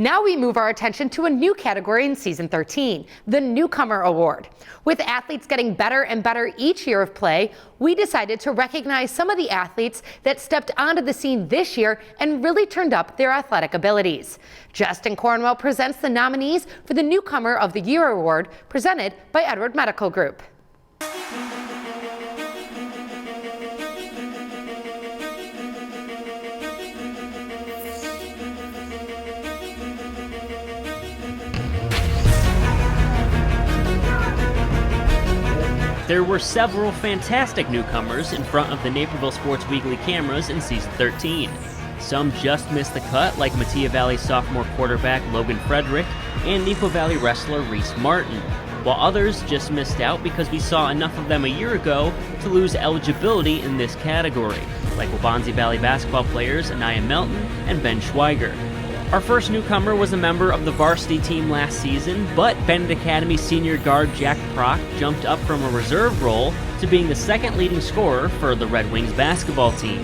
Now we move our attention to a new category in Season 13, the Newcomer Award. With athletes getting better and better each year of play, we decided to recognize some of the athletes that stepped onto the scene this year and really turned up their athletic abilities. Justin Cornwell presents the nominees for the Newcomer of the Year Award, presented by Edward Medical Group. There were several fantastic newcomers in front of the Naperville Sports Weekly cameras in Season 13. Some just missed the cut, like Mattia Valley sophomore quarterback Logan Frederick and Nepo Valley wrestler Reese Martin, while others just missed out because we saw enough of them a year ago to lose eligibility in this category, like Waubonsie Valley basketball players Anaya Melton and Ben Schweiger. Our first newcomer was a member of the varsity team last season, but Bennett Academy senior guard Jack Prock jumped up from a reserve role to being the second leading scorer for the Red Wings basketball team.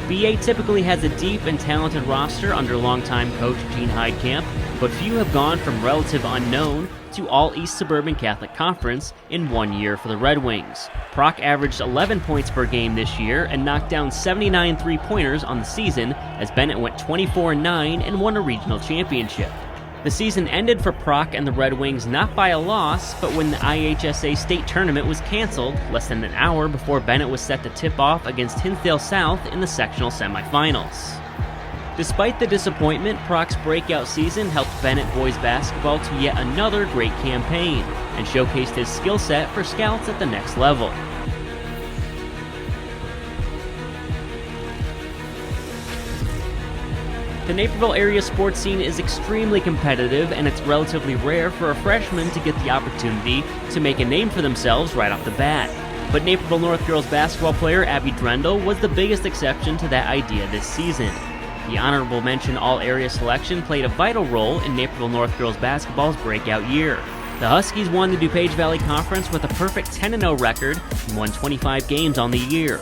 BA typically has a deep and talented roster under longtime coach Gene Heidkamp, but few have gone from relative unknown to All-East Suburban Catholic Conference in 1 year for the Red Wings. Prock averaged 11 points per game this year and knocked down 79 three-pointers on the season as Bennett went 24-9 and won a regional championship. The season ended for Prock and the Red Wings not by a loss, but when the IHSA state tournament was canceled less than an hour before Bennett was set to tip off against Hinsdale South in the sectional semifinals. Despite the disappointment, Prock's breakout season helped Bennett boys basketball to yet another great campaign and showcased his skill set for scouts at the next level. The Naperville area sports scene is extremely competitive, and it's relatively rare for a freshman to get the opportunity to make a name for themselves right off the bat. But Naperville North girls basketball player Abby Drendel was the biggest exception to that idea this season. The honorable mention all-area selection played a vital role in Naperville North girls basketball's breakout year. The Huskies won the DuPage Valley Conference with a perfect 10-0 record and won 25 games on the year.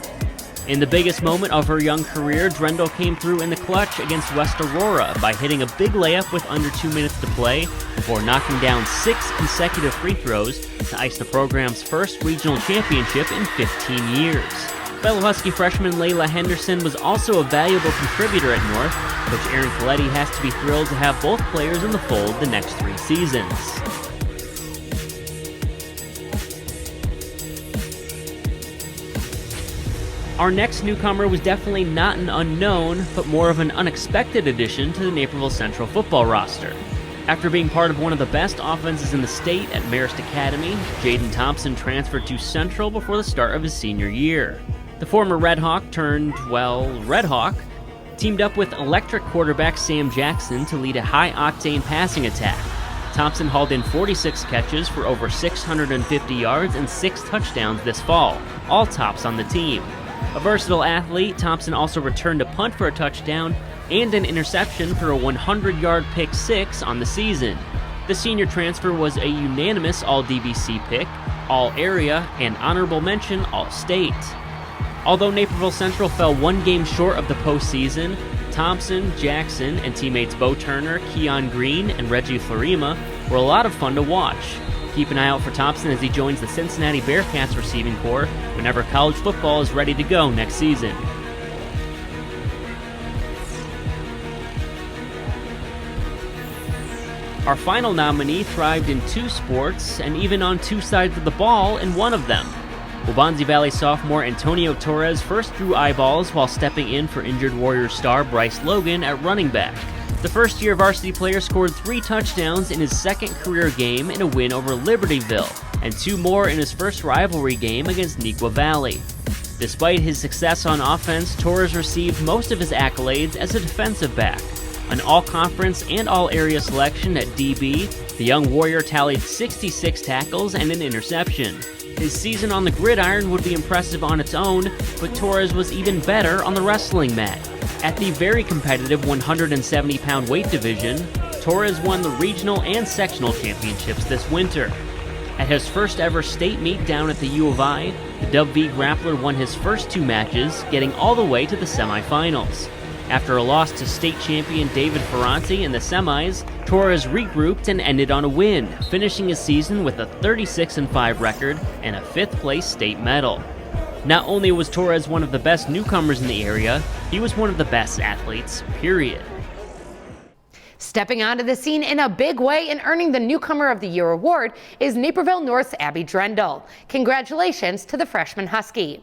In the biggest moment of her young career, Drendel came through in the clutch against West Aurora by hitting a big layup with under 2 minutes to play before knocking down 6 consecutive free throws to ice the program's first regional championship in 15 years. Fellow Husky freshman Layla Henderson was also a valuable contributor at North. Coach Aaron Coletti has to be thrilled to have both players in the fold the next 3 seasons. Our next newcomer was definitely not an unknown, but more of an unexpected addition to the Naperville Central football roster. After being part of one of the best offenses in the state at Marist Academy, Jaden Thompson transferred to Central before the start of his senior year. The former Red Hawk Red Hawk teamed up with electric quarterback Sam Jackson to lead a high-octane passing attack. Thompson hauled in 46 catches for over 650 yards and 6 touchdowns this fall, all tops on the team. A versatile athlete, Thompson also returned a punt for a touchdown and an interception for a 100-yard pick six on the season. The senior transfer was a unanimous All-DBC pick, All-Area, and honorable mention All-State. Although Naperville Central fell 1 game short of the postseason, Thompson, Jackson, and teammates Bo Turner, Keon Green, and Reggie Florima were a lot of fun to watch. Keep an eye out for Thompson as he joins the Cincinnati Bearcats receiving corps whenever college football is ready to go next season. Our final nominee thrived in 2 sports and even on 2 sides of the ball in one of them. Waubonsie Valley sophomore Antonio Torres first drew eyeballs while stepping in for injured Warriors star Bryce Logan at running back. The first-year varsity player scored 3 touchdowns in his second career game in a win over Libertyville, and 2 more in his first rivalry game against Neuqua Valley. Despite his success on offense, Torres received most of his accolades as a defensive back. An all-conference and all-area selection at DB, the young Warrior tallied 66 tackles and an interception. His season on the gridiron would be impressive on its own, but Torres was even better on the wrestling mat. At the very competitive 170-pound weight division, Torres won the regional and sectional championships this winter. At his first ever state meet down at the U of I, the Dub V grappler won his first 2 matches, getting all the way to the semifinals. After a loss to state champion David Ferranti in the semis, Torres regrouped and ended on a win, finishing his season with a 36-5 record and a 5th place state medal. Not only was Torres one of the best newcomers in the area, he was one of the best athletes, period. Stepping onto the scene in a big way and earning the Newcomer of the Year award is Naperville North's Abby Drendel. Congratulations to the freshman Husky.